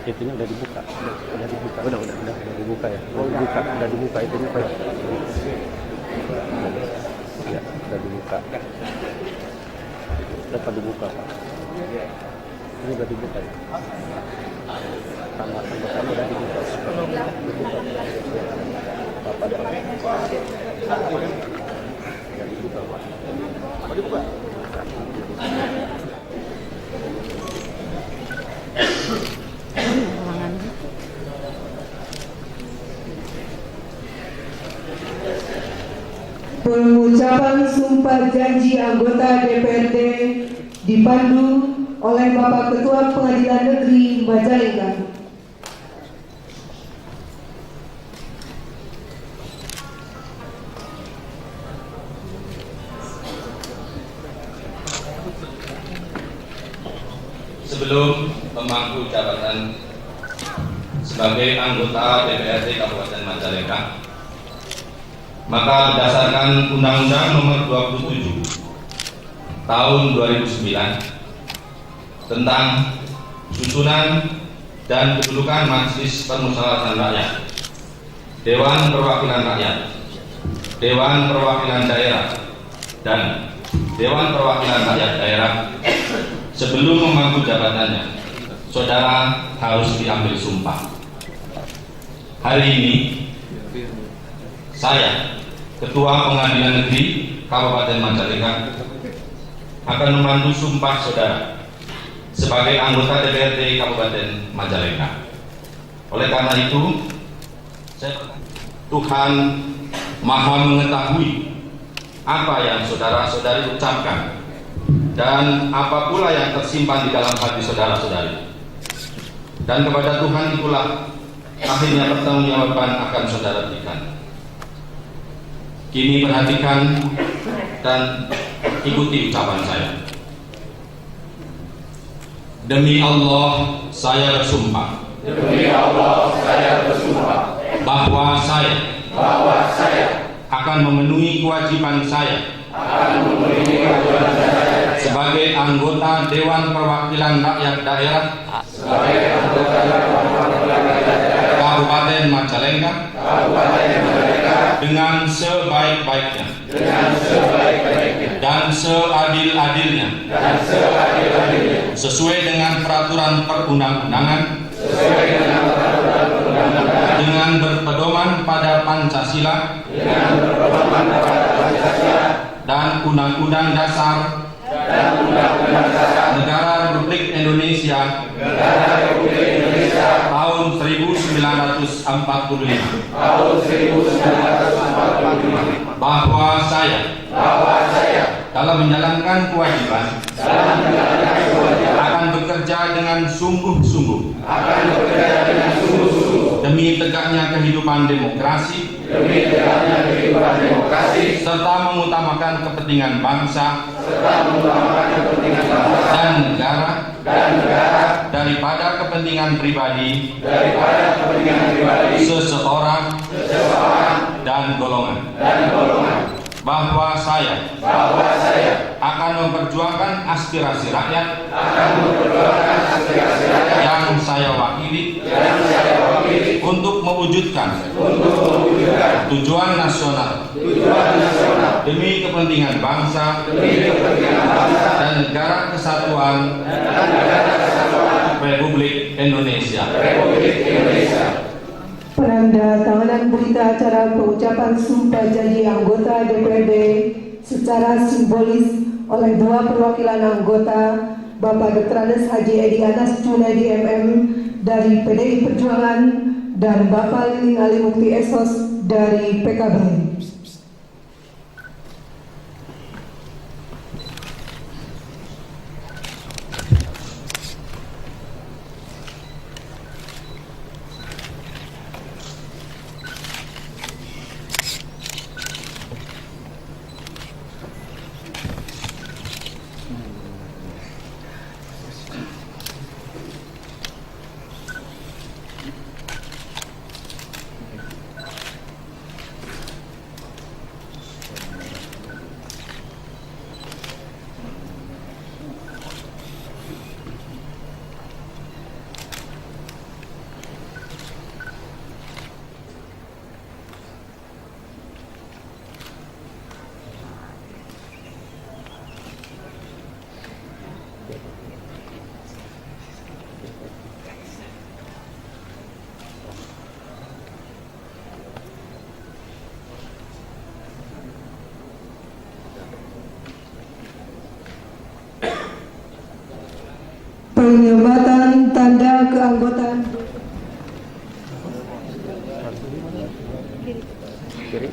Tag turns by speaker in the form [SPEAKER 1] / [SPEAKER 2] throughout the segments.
[SPEAKER 1] itunya udah dibuka, udah dibuka, udah dibuka ya, udah dibuka itunya Pak. Ya, udah dibuka. Dapat dibuka Pak. Ini udah dibuka ya. Tambah udah dibuka. Bapak udah dibuka Pak. Mau dibuka?
[SPEAKER 2] Pengucapan sumpah janji anggota DPRD dipandu oleh Bapak Ketua Pengadilan Negeri Majalengka.
[SPEAKER 3] Sebelum memangku jabatan sebagai anggota DPRD Kabupaten Majalengka, maka berdasarkan Undang-Undang Nomor 27 Tahun 2009 tentang susunan dan kedudukan Majelis Permusyawaratan Rakyat, Dewan Perwakilan Rakyat, Dewan Perwakilan Daerah, dan Dewan Perwakilan Rakyat Daerah, sebelum memangku jabatannya, saudara harus diambil sumpah. Hari ini saya, Ketua Pengadilan Negeri Kabupaten Majalengka, akan memandu sumpah saudara sebagai anggota DPRD Kabupaten Majalengka. Oleh karena itu, Tuhan Maha mengetahui apa yang saudara-saudari ucapkan dan apa pula yang tersimpan di dalam hati saudara-saudari. Dan kepada Tuhan itulah akhirnya pertanggungjawaban akan saudara berikan. Kini perhatikan dan ikuti ucapan saya. Demi Allah saya bersumpah.
[SPEAKER 4] Demi Allah saya bersumpah
[SPEAKER 3] Bahwa saya akan memenuhi kewajiban saya sebagai anggota Dewan Perwakilan Rakyat Daerah Kabupaten Majalengka dengan sebaik-baiknya dan seadil-adilnya sesuai dengan peraturan perundang-undangan dengan berpedoman pada Pancasila dan Undang-Undang Dasar Negara Republik Indonesia tahun 1945, bahwa saya dalam menjalankan kewajiban akan bekerja dengan sungguh-sungguh demi tegaknya kehidupan demokrasi serta mengutamakan kepentingan bangsa dan negara daripada kepentingan pribadi seseorang dan golongan. Bahwa saya akan memperjuangkan aspirasi rakyat yang saya wakili untuk mewujudkan tujuan nasional demi kepentingan bangsa dan negara kesatuan Republik Indonesia.
[SPEAKER 2] Penanda tanganan berita acara pengucapan sumpah janji anggota DPRD secara simbolis oleh dua perwakilan anggota, Bapak Dr. Andes Haji Edi Anas Junaidi MM dari PDI Perjuangan dan Bapak Liling Ali Mukti Esos dari PKB. para anggota.
[SPEAKER 1] Kiri.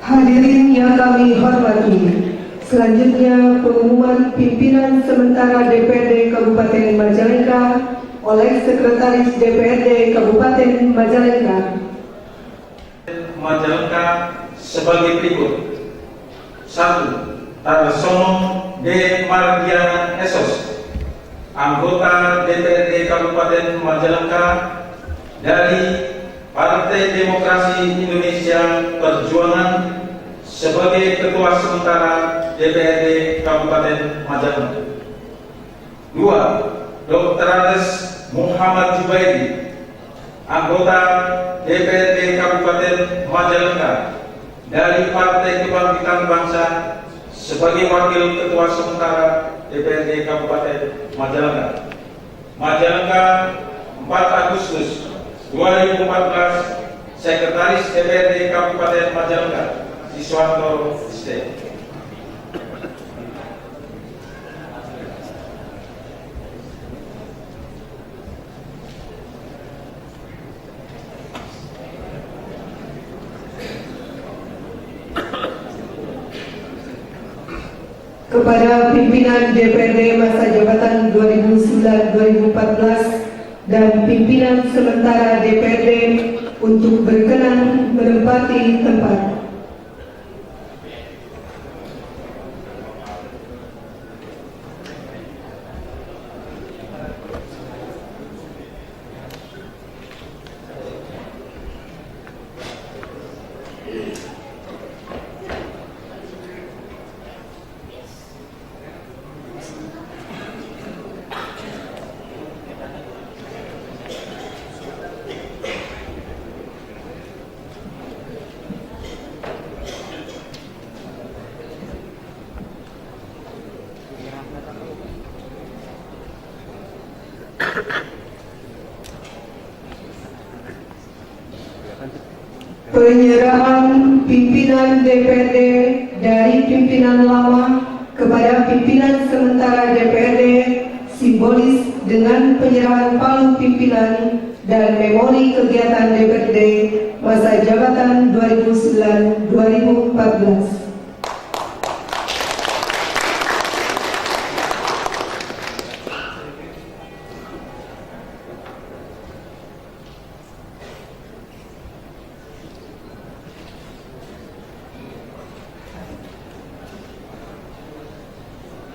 [SPEAKER 2] Hadirin yang kami hormati, selanjutnya pengumuman pimpinan sementara DPRD Kabupaten Majalengka oleh Sekretaris DPRD Kabupaten Majalengka.
[SPEAKER 5] Majalengka sebagai berikut. 1. Tarsono D. Mardiana Esos, anggota DPRD Kabupaten Majalengka dari Partai Demokrasi Indonesia Perjuangan sebagai Ketua Sementara DPRD Kabupaten Majalengka. 2. Dr. Andes Muhammad Jubaidi, anggota DPRD Kabupaten Majalengka dari Partai Kebangkitan Bangsa sebagai Wakil Ketua Sementara DPRD Kabupaten Majalengka. Majalengka, 4 Agustus 2014, Sekretaris DPRD Kabupaten Majalengka, Siswanto Sd.
[SPEAKER 2] Kepada pimpinan DPRD masa jabatan 2009-2014 dan pimpinan sementara DPRD untuk berkenan menempati tempat. Penyerahan pimpinan DPRD dari pimpinan lama kepada pimpinan sementara DPRD simbolis dengan penyerahan palu pimpinan dan memori kegiatan DPRD masa jabatan 2009-2014.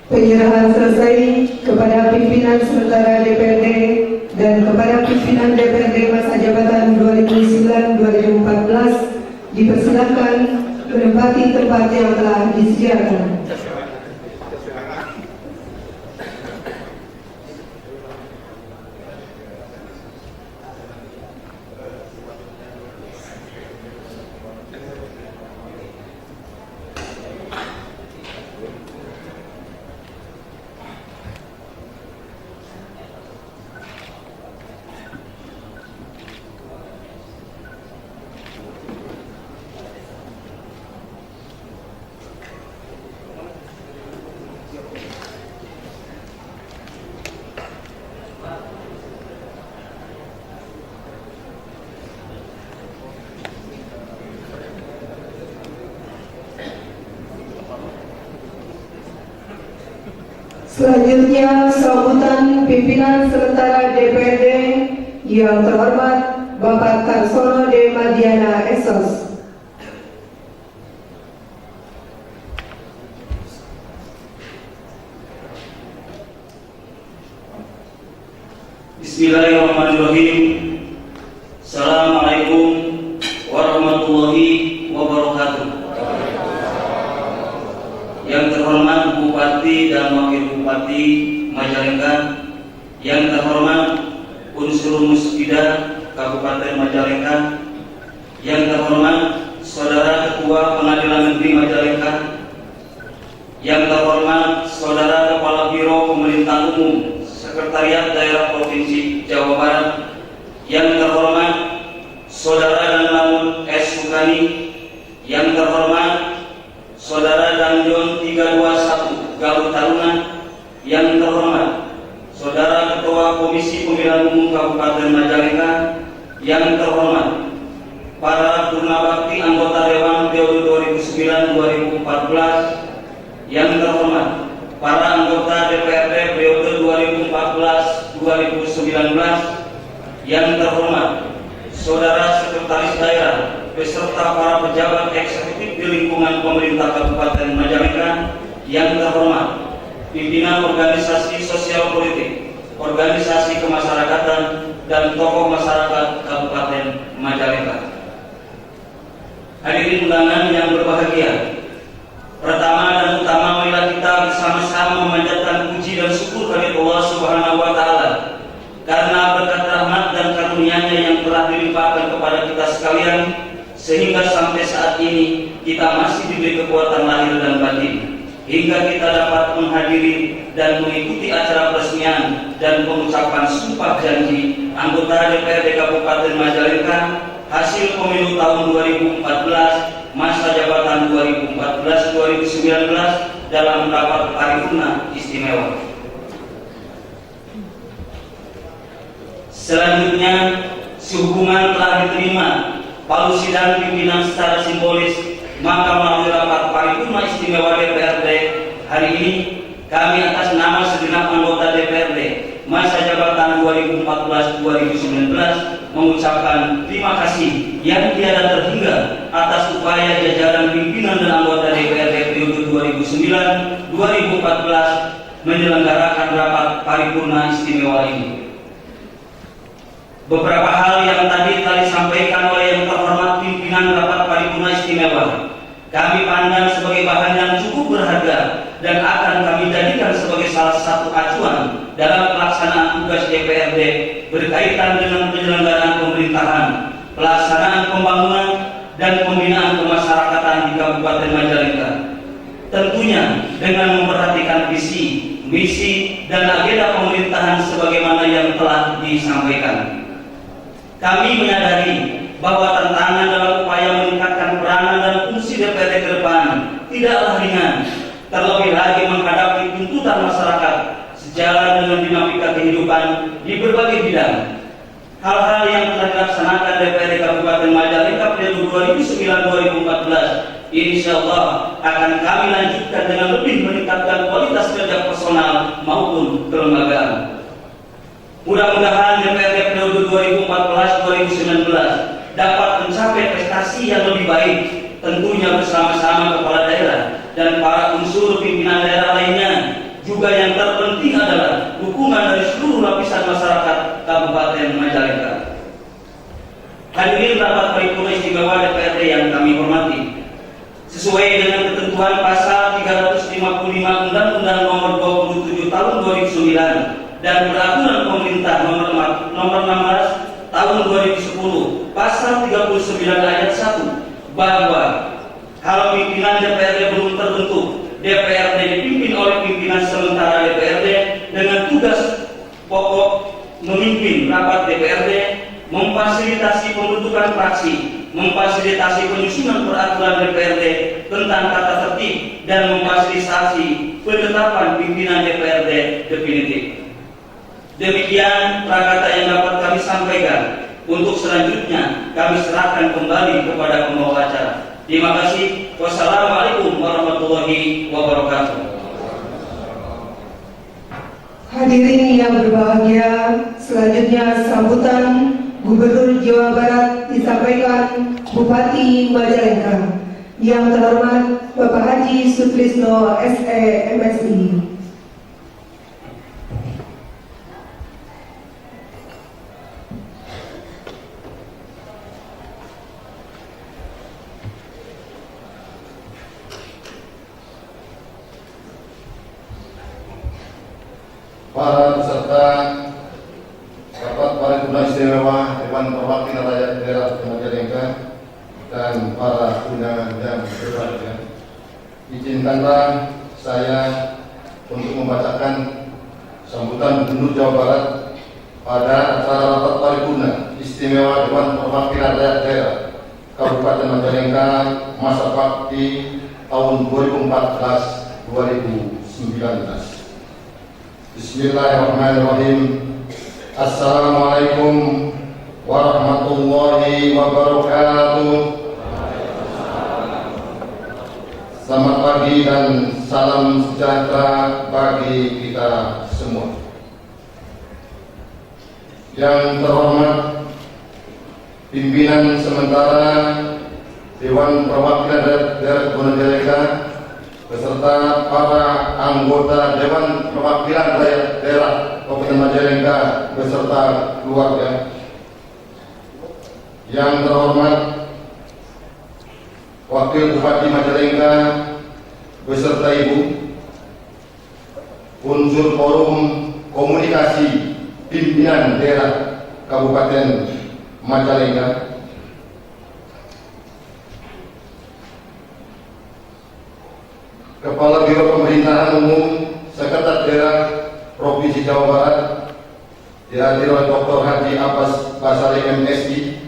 [SPEAKER 2] Penyerahan selesai kepada pimpinan sementara DPRD dan kepada pimpinan DPRD masa jabatan 2009-2014 dipersilakan menempati tempat yang telah disediakan. Selanjutnya, sambutan pimpinan sementara DPRD yang terhormat Bapak Karsono D. Mardiana Esos.
[SPEAKER 6] Bismillahirrahmanirrahim. Assalamualaikum warahmatullahi wabarakatuh. Yang terhormat Bupati dan Wakil Bupati Majalengka, yang terhormat unsur Musbida Kabupaten Majalengka, yang terhormat Saudara Ketua Pengadilan Negeri Majalengka, yang terhormat Saudara Kepala Biro Pemerintah Umum Sekretariat Daerah Provinsi Jawa Barat, yang terhormat Saudara Dan Lamun S. Sukani, yang terhormat Saudara Danjon 321 Garut Taruna, yang terhormat Saudara Ketua Komisi Pemilihan Umum Kabupaten Majalengka, yang terhormat para Purnabakti anggota Dewan periode 2009-2014, yang terhormat para anggota DPRD periode 2014-2019, yang terhormat Saudara Sekretaris Daerah beserta para pejabat eksekutif di lingkungan pemerintah Kabupaten Majalengka, yang terhormat pimpinan organisasi sosial politik, organisasi kemasyarakatan, dan tokoh masyarakat Kabupaten Majalengka. Hadirin undangan yang berbahagia, pertama dan utama marilah kita bersama-sama memanjatkan puji dan syukur kepada Allah Subhanahu wa Ta'ala karena berkat rahmat dan karunia-Nya yang telah dilimpahkan kepada kita sekalian, sehingga sampai saat ini kita masih diberi kekuatan lahir dan batin, hingga kita dapat menghadiri dan mengikuti acara peresmian dan pengucapan sumpah janji anggota DPRD Kabupaten Majalengka hasil pemilu tahun 2014 masa jabatan 2014-2019 dalam rapat paripurna istimewa. Selanjutnya, sehubungan telah diterima palu sidang pimpinan secara simbolis, maka melalui rapat paripurna istimewa DPRD hari ini, kami atas nama segenap anggota DPRD masa jabatan 2014-2019 mengucapkan terima kasih yang tiada terhingga atas upaya jajaran pimpinan dan anggota DPRD periode 2009-2014 menyelenggarakan rapat paripurna istimewa ini. Beberapa hal yang tadi telah disampaikan oleh yang terhormat pimpinan rapat paripurna istimewa kami pandang sebagai bahan yang cukup berharga dan akan kami jadikan sebagai salah satu acuan dalam pelaksanaan tugas DPRD berkaitan dengan penyelenggaraan pemerintahan, pelaksanaan pembangunan dan pembinaan kemasyarakatan di Kabupaten Majalengka. Tentunya dengan memperhatikan visi, misi, dan agenda pemerintahan sebagaimana yang telah disampaikan. Kami menyadari bahwa tantangan dalam upaya meningkatkan peranan dan fungsi DPRD ke depan tidaklah ringan, terlebih lagi menghadapi tuntutan masyarakat sejalan dengan dinamika kehidupan di berbagai bidang. Hal-hal yang telah dilaksanakan DPRD Kabupaten Majalengka periode 2009-2014 insya Allah akan kami lanjutkan dengan lebih meningkatkan kualitas kerja personal maupun kelembagaan. Mudah-mudahan DPRD periode 2014-2019 dapat mencapai prestasi yang lebih baik, tentunya bersama-sama kepala daerah dan para unsur pimpinan daerah lainnya, dengan Undang-Undang Nomor 27 Tahun 2009 dan Peraturan Pemerintah Nomor 16 Tahun 2010 Pasal 39 ayat 1 bahwa kalau pimpinan DPRD belum terbentuk, DPRD dipimpin oleh pimpinan sementara DPRD dengan tugas pokok memimpin rapat DPRD, memfasilitasi pembentukan fraksi, memfasilitasi penyusunan peraturan DPRD tentang tata tertib, dan memfasilitasi penetapan pimpinan DPRD definitif. Demikian prakata yang dapat kami sampaikan. Untuk selanjutnya kami serahkan kembali kepada pembawa acara. Terima kasih. Wassalamualaikum warahmatullahi wabarakatuh.
[SPEAKER 2] Hadirin yang berbahagia, selanjutnya sambutan Gubernur Jawa Barat disampaikan Bupati Majalengka. Yang terhormat Bapak Haji Sutrisno SE MSI.
[SPEAKER 7] Para peserta rapat paripurna istimewa Dewan Perwakilan Rakyat Daerah Majalengka dan para undangan yang berbahagia, izinkanlah saya untuk membacakan sambutan Gubernur Jawa Barat pada acara rapat paripurna istimewa Dewan Perwakilan Rakyat Daerah Kabupaten Majalengka masa bakti tahun 2014-2019. Bismillahirrahmanirrahim. Assalamualaikum warahmatullahi wabarakatuh. Selamat pagi dan salam sejahtera bagi kita semua. Yang terhormat pimpinan sementara Dewan Perwakilan Daerah Majalengka beserta para anggota Dewan Perwakilan Rakyat Daerah Kabupaten Majalengka beserta keluarga. Yang terhormat Wakil Bupati Majalengka beserta Ibu, unsur forum komunikasi pimpinan daerah Kabupaten Majalengka, Kepala Biro Pemerintahan Umum Sekretariat Daerah Provinsi Jawa Barat dihadiri oleh Dr. Haji Abbas Basari MSI,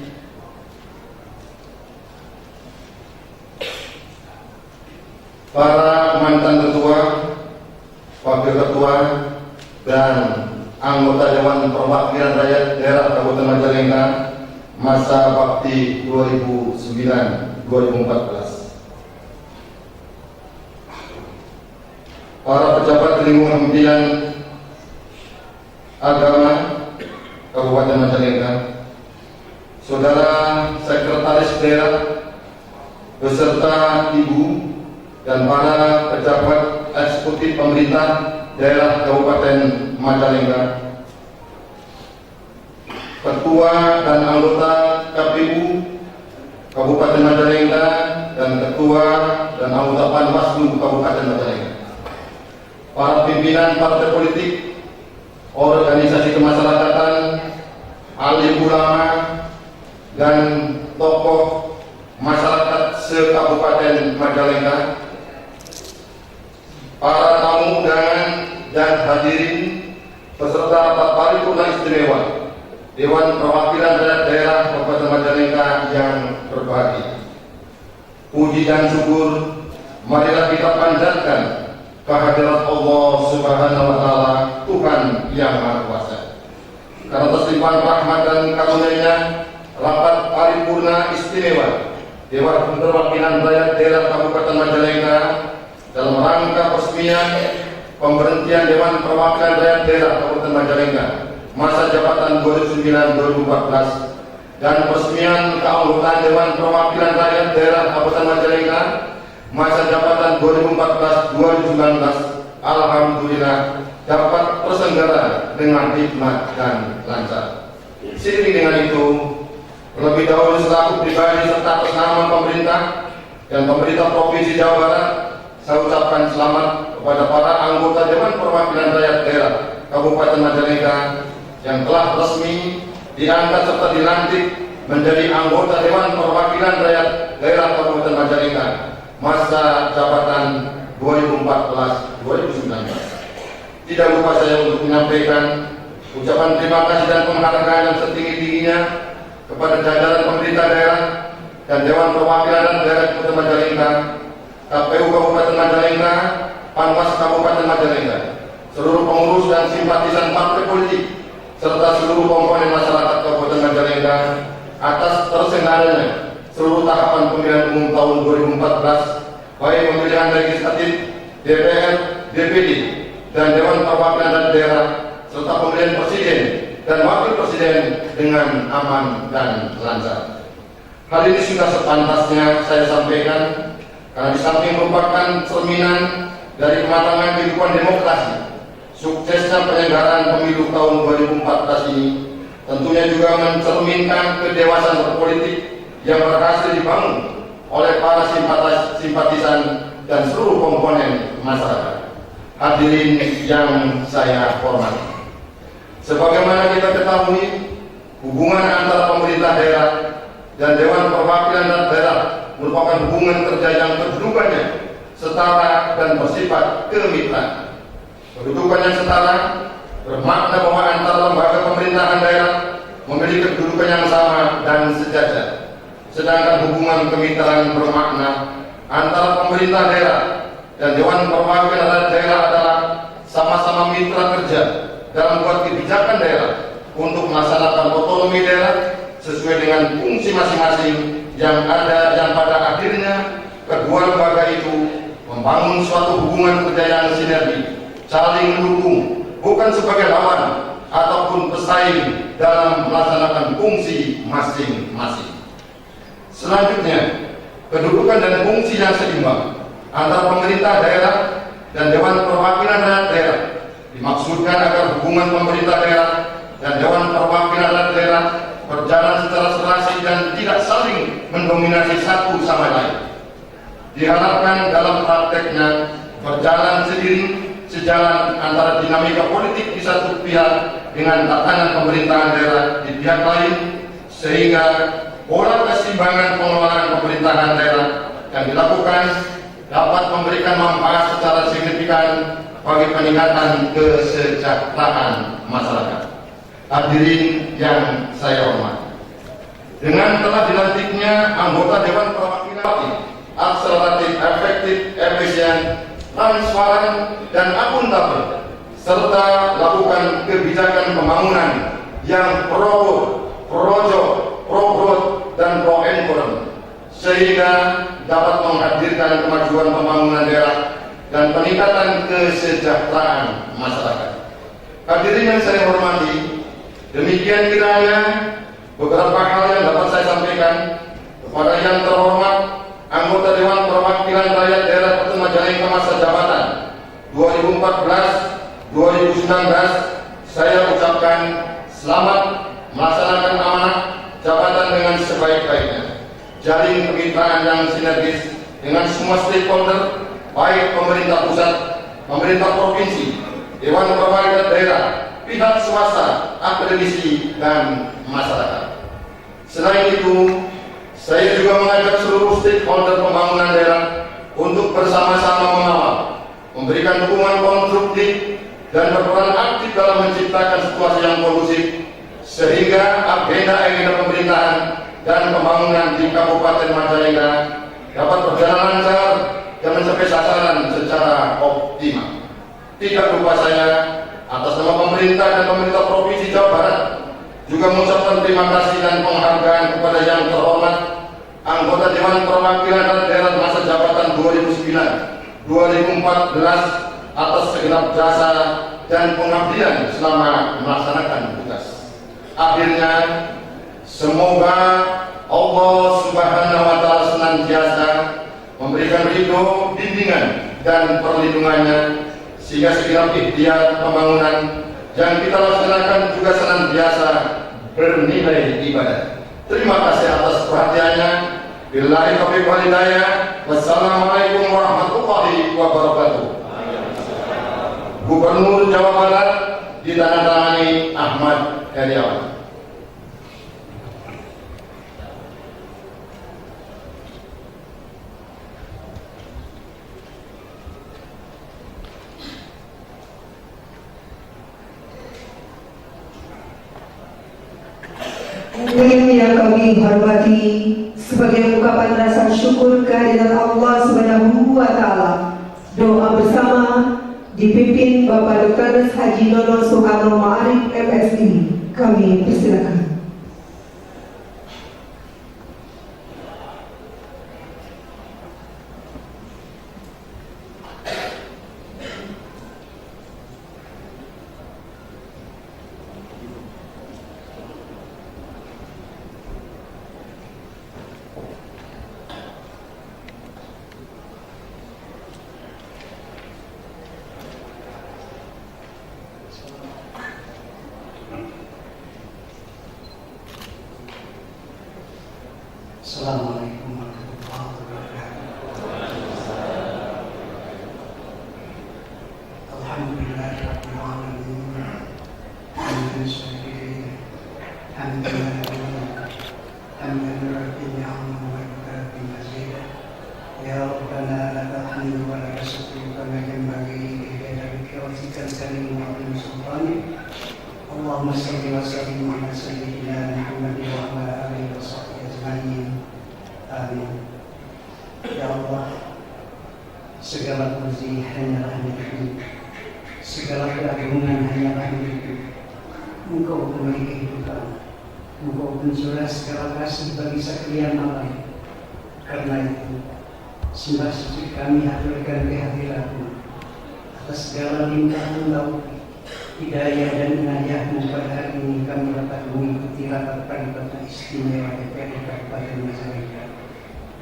[SPEAKER 7] para mantan ketua, wakil ketua, dan anggota Dewan Perwakilan Rakyat Daerah Kabupaten Majalengka masa bakti 2009-2014. Para pejabat di lingkungan Kementerian Agama Kabupaten Majalengka, saudara sekretaris daerah beserta ibu dan para pejabat eksekutif pemerintah daerah Kabupaten Majalengka, ketua dan anggota KPU Kabupaten Majalengka, dan ketua dan anggota Panwaslu Kabupaten Majalengka, para pimpinan partai politik, organisasi kemasyarakatan, alim ulama, dan tokoh masyarakat se-Kabupaten Majalengka, para tamu undangan dan hadirin peserta rapat paripurna istimewa Dewan Perwakilan Rakyat Daerah Kabupaten Majalengka yang berbahagia. Puji dan syukur marilah kita panjatkan kehadirat Allah Subhanahu wa Ta'ala, Tuhan yang Maha Kuasa. Karena atas limpahan rahmat dan karunia-Nya, rapat paripurna istimewa Dewan Perwakilan Rakyat Daerah Kabupaten Majalengka dalam rangka peresmian pemberhentian Dewan Perwakilan Rakyat Daerah Kabupaten Majalengka masa jabatan 2009-2014 dan peresmian keanggotaan Dewan Perwakilan Rakyat Daerah Kabupaten Majalengka masa jabatan 2014-2019, alhamdulillah dapat terselenggara dengan hikmat dan lancar. Seiring dengan itu, terlebih dahulu selaku pribadi serta atas nama pemerintah dan pemerintah Provinsi Jawa Barat, saya ucapkan selamat kepada para anggota Dewan Perwakilan Rakyat Daerah Kabupaten Majalengka yang telah resmi diangkat serta dilantik menjadi anggota Dewan Perwakilan Rakyat Daerah Kabupaten Majalengka masa jabatan 2014-2019. Tidak lupa saya untuk menyampaikan ucapan terima kasih dan penghargaan yang setinggi-tingginya kepada jajaran pemerintah daerah dan Dewan Perwakilan Daerah Kabupaten Majalengka, KPU Kabupaten Majalengka, Panwas Kabupaten Majalengka, seluruh pengurus dan simpatisan partai politik, serta seluruh komponen masyarakat Kabupaten Majalengka atas terselenggaranya seluruh tahapan pemilihan umum tahun 2014, baik pemilihan legislatif, DPR, DPD, dan Dewan Perwakilan Daerah, serta pemilihan presiden dan wakil presiden dengan aman dan lancar. Hal ini sudah sepantasnya saya sampaikan karena di samping merupakan cerminan dari kematangan kehidupan demokrasi, suksesnya penyelenggaraan pemilu tahun 2014 ini tentunya juga mencerminkan kedewasaan berpolitik yang berhasil dibangun oleh para simpatisan dan seluruh komponen masyarakat. Hadirin yang saya hormati, sebagaimana kita ketahui, hubungan antara pemerintah daerah dan Dewan Perwakilan Daerah merupakan hubungan kerja yang kedudukannya setara dan bersifat kemitraan. Kedudukan yang setara bermakna bahwa antara lembaga pemerintahan daerah memiliki kedudukan yang sama dan sejajar. Sedangkan hubungan kemitraan bermakna antara pemerintah daerah dan Dewan Perwakilan Daerah adalah sama-sama mitra kerja dalam membuat kebijakan daerah untuk melaksanakan otonomi daerah sesuai dengan fungsi masing-masing yang ada, yang pada akhirnya kedua lembaga itu membangun suatu hubungan kerja yang sinergi, saling mendukung, bukan sebagai lawan ataupun pesaing dalam melaksanakan fungsi masing-masing. Selanjutnya, kedudukan dan fungsi yang seimbang antara pemerintah daerah dan Dewan Perwakilan Daerah dimaksudkan agar hubungan pemerintah daerah dan Dewan Perwakilan Daerah berjalan secara serasi dan tidak saling mendominasi satu sama lain. Diharapkan dalam prakteknya berjalan seiring sejalan antara dinamika politik di satu pihak dengan tatanan pemerintahan daerah di pihak lain, sehingga pola keseimbangan pengelolaan pemerintahan daerah yang dilakukan dapat memberikan manfaat secara signifikan bagi peningkatan kesejahteraan masyarakat. Hadirin yang saya hormati, dengan telah dilantiknya anggota Dewan Perwakilan akseleratif, efektif, efisien, transparan, dan akuntabel, serta lakukan kebijakan pembangunan yang projo, pro-growth, dan pro-environment, sehingga dapat menghadirkan kemajuan pembangunan daerah dan peningkatan kesejahteraan masyarakat. Hadirin yang saya hormati, demikian kiranya beberapa hal yang dapat saya sampaikan kepada yang terhormat anggota Dewan Perwakilan Rakyat Daerah Kabupaten Majalengka masa jabatan 2014-2019. Saya ucapkan selamat melaksanakan amanah jabatan dengan sebaik-baiknya. Jalin kemitraan yang sinergis dengan semua stakeholder, baik pemerintah pusat, pemerintah provinsi, Dewan Perwakilan Daerah, pihak swasta, akademisi, dan masyarakat. Selain itu, saya juga mengajak seluruh stakeholder pembangunan daerah untuk bersama-sama mengawal, memberikan dukungan konstruktif, dan berperan aktif dalam menciptakan situasi yang kondusif, sehingga agenda pemerintahan dan pembangunan di Kabupaten Majalengka dapat berjalan lancar dan mencapai sasaran secara optimal. Tidak lupa saya atas nama pemerintah dan pemerintah Provinsi Jawa Barat juga mengucapkan terima kasih dan penghargaan kepada yang terhormat anggota Dewan Perwakilan Daerah masa jabatan 2009-2014 atas segenap jasa dan pengabdian selama melaksanakan tugas. Akhirnya, semoga Allah Subhanahu wa Ta'ala senantiasa memberikan ridho, bimbingan, dan perlindungannya, sehingga segenap ikhtiar pembangunan yang kita laksanakan juga senantiasa bernilai ibadah. Terima kasih atas perhatiannya. Billahi taufiq wal hidayah. Wassalamualaikum warahmatullahi wabarakatuh. Gubernur Jawa Barat ditandatangani Ahmad Heriawan.
[SPEAKER 2] Yang kami hormati, sebagai ungkapan rasa syukur kehadirat Allah Subhanahu wa Ta'ala, doa bersama dipimpin Bapak Dr. Haji Nono Soeharno Ma'arif MSI. Kami persilakan.
[SPEAKER 8] Assalamualaikum warahmatullahi wabarakatuh. Alhamdulillahirabbil alamin. Hamdan syakir, hamdan rabbil alamin wa rabbil mazid. Ya Rabbana lakal hamdu wa lakal syukru kama yanbaghi li jalali wajhikal karim wa azimi sultanik. Allahumma shalli wa sallim ala sayyidina Muhammad wa ala alihi wa sahbihi ajma'in. Amin. Ya Allah, segala puji hanyalah milik-Mu, segala keagungan hanyalah milik-Mu. Engkau pemilik kehidupan, Engkau pencurah segala kasih bagi sekalian alam. Karena itu, sembah suci kami haturkan kehadirat-Mu atas segala limpahan laut hidayah dan inayah-Mu. Pada hari ini kami dapat mengikuti rapat paripurna istimewa DPRD Kabupaten Majalengka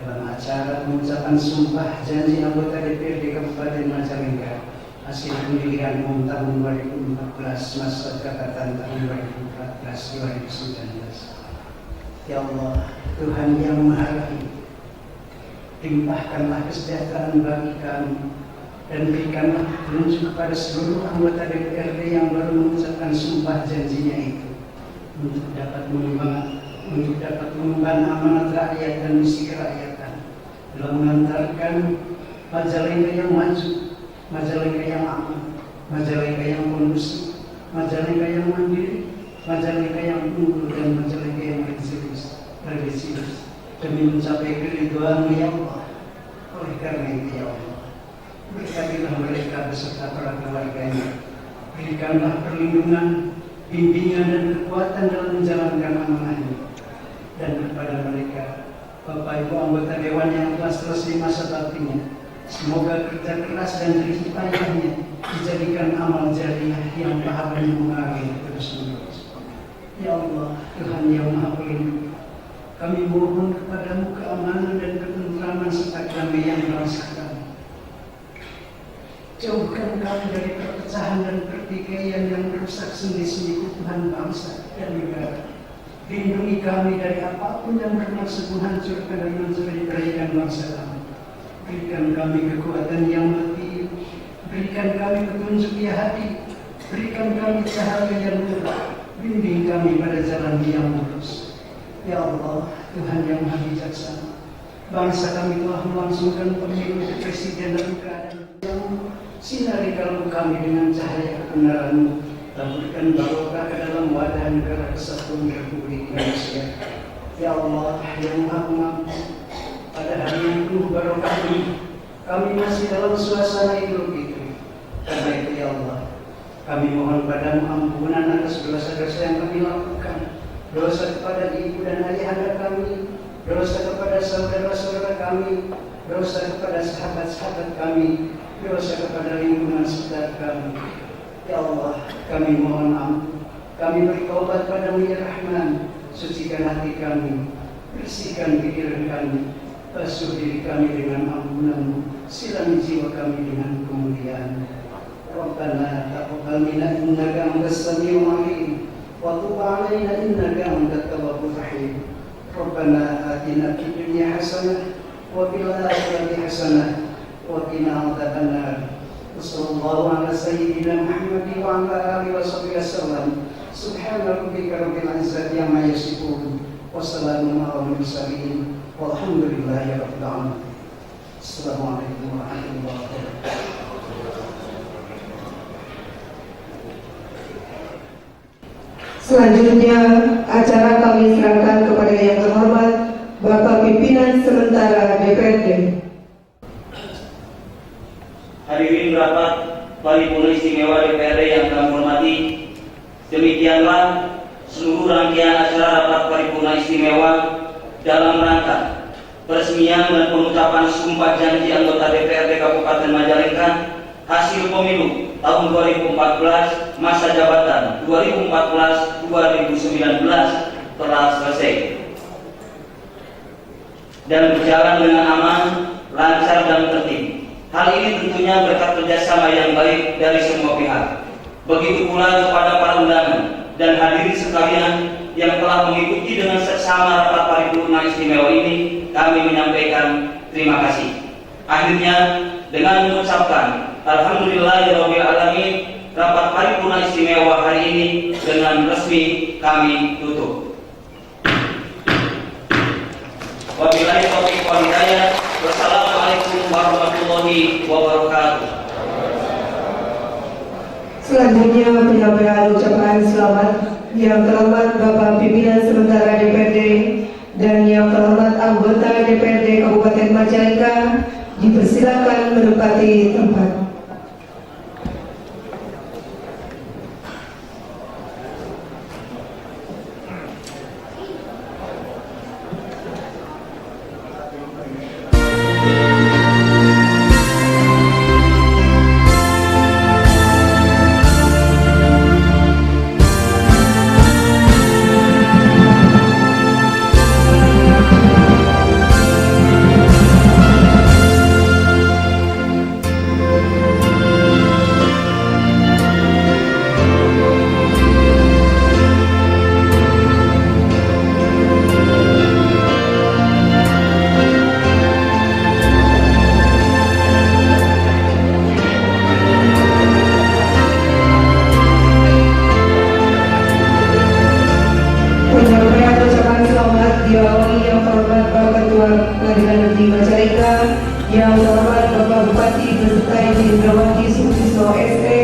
[SPEAKER 8] dalam acara pengucapan sumpah janji anggota DPRD Kabupaten Majalengka hasil pemilihan umum tahun 2014 masa jabatan tahun 2014-2019. Ya Allah, Tuhan yang Maha Rahim, limpahkanlah kesejahteraan bagi kami dan berikanlah petunjuk kepada seluruh anggota DPRD yang baru mengucapkan sumpah janjinya itu untuk dapat mengemban amanat rakyat dan misi kerakyatan dalam mengantarkan Majalengka yang maju, Majalengka yang aman, Majalengka yang kondusif, Majalengka yang mandiri, Majalengka yang unggul, dan Majalengka yang religius demi mencapai keridhaan ya Allah. Oleh karena itu ya Allah, berkatilah mereka beserta para keluarganya, berikanlah perlindungan, bimbingan dan kekuatan dalam menjalankan amanahnya. Dan kepada mereka, Bapak Ibu anggota Dewan yang telah selesai masa baktinya, semoga kerja keras dan jerih payahnya dijadikan amal jariah yang pahalanya mengalir terus menerus. Ya Allah, Tuhan yang Maha Pelindung, kami mohon kepadamu keamanan dan ketentraman serta kedamaian bangsa kami. Jauhkan kami dari perpecahan dan pertikaian yang merusak sendi-sendi keutuhan bangsa dan negara. Lindungi kami dari apapun yang bermaksud menghancurkan dan mencuri kebaikan bangsa kami. Berikan kami kekuatan yang mati, berikan kami petunjuk ya hati, berikan kami cahaya yang terang, bimbing kami pada jalan yang lurus. Ya Allah, Tuhan yang Maha Bijaksana, bangsa kami telah melangsungkan pemilu presiden dalam keadaan yang sinari kalbu kami dengan cahaya kebenaran-Mu. Taburkan barokah ke dalam wadah negara kesatuan Republik Indonesia. Ya Allah yang Maha Pengampun, pada hari yang penuh barokah ini, kami masih dalam suasana Idul Fitri. Karena itu ya Allah, kami mohon padamu ampunan atas dosa-dosa yang kami lakukan, dosa kepada ibu dan ayahanda kami, dosa kepada saudara-saudara kami, dosa kepada sahabat-sahabat kami, dosa kepada lingkungan sekitar kami. Ya Allah, kami mohon ampun, kami bertobat padamu ya Rahman, sucikan hati kami, bersihkan pikiran kami, basuh diri kami dengan ampunan-Mu, silami jiwa kami dengan kemuliaan. Rabbana taqabbal minna innaka antas samiul alim wa tub 'alaina innaka antat tawwabur rahim. Rabbana atina fid dunya hasanah wa fil akhirati hasanah wa qina adzabannar. Wassallallahu ala sayyidina Muhammadin wa ala alihi washabihi wasallam. Subhana rabbika rabbil izzati amma yasifun wa salamun alal mursalin walhamdulillahi rabbil alamin. Assalamualaikum warahmatullahi wabarakatuh.
[SPEAKER 2] Selanjutnya acara kami serahkan kepada yang terhormat Bapak Pimpinan Sementara DPRD.
[SPEAKER 6] Hadirin rapat paripurna istimewa DPRD yang kami hormati, demikianlah seluruh rangkaian acara rapat paripurna istimewa dalam rangka peresmian dan pengucapan sumpah janji anggota DPRD Kabupaten Majalengka hasil pemilu tahun 2014 masa jabatan 2014-2019 telah selesai dan berjalan dengan aman, lancar dan tertib. Hal ini tentunya berkat kerjasama yang baik dari semua pihak. Begitu pula kepada para undangan dan hadirin sekalian yang telah mengikuti dengan seksama rapat paripurna istimewa ini, kami menyampaikan terima kasih. Akhirnya dengan mengucapkan alhamdulillahirabbil alamin, rapat paripurna istimewa hari ini dengan resmi kami tutup. Wabillahi taufiq wal hidayah. Wassalamualaikum warahmatullahi wabarakatuh.
[SPEAKER 2] Selanjutnya penyampaian ucapan selamat yang terhormat Bapak Pimpinan Sementara DPRD dan yang terhormat anggota DPRD Kabupaten Majalengka dipersilakan menempati tempat. Yang terhormat Bapak Bupati beserta Ibu Indrawati Sutisno SE,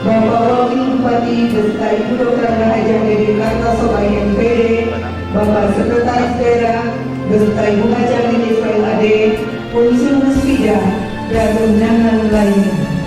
[SPEAKER 2] Bapak Wakil Bupati beserta Ibu Dr. Hajah Dewi Kartosobai MPD, Bapak Sekretaris Daerah beserta Ibu Hajah Dewi Ismail Ade, unsur musbidah dan undangan lainnya.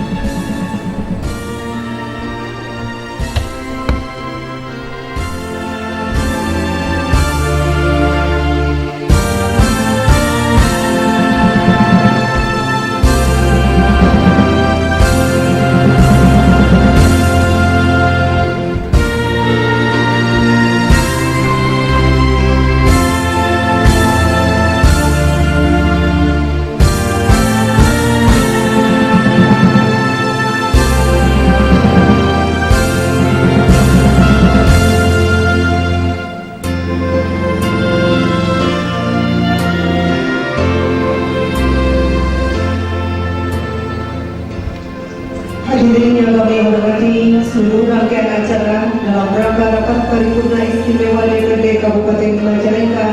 [SPEAKER 2] Hadirin yang kami hormati, seluruh rangkaian acara dalam rangka rapat paripurna istimewa DPRD Kabupaten Majalengka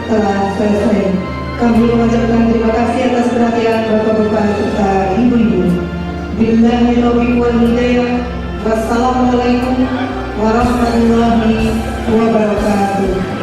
[SPEAKER 2] telah selesai. Kami mengucapkan terima kasih atas perhatian Bapak-bapak serta ibu-ibu. Billahi taufiq wal hidayah. Wassalamualaikum warahmatullahi wabarakatuh.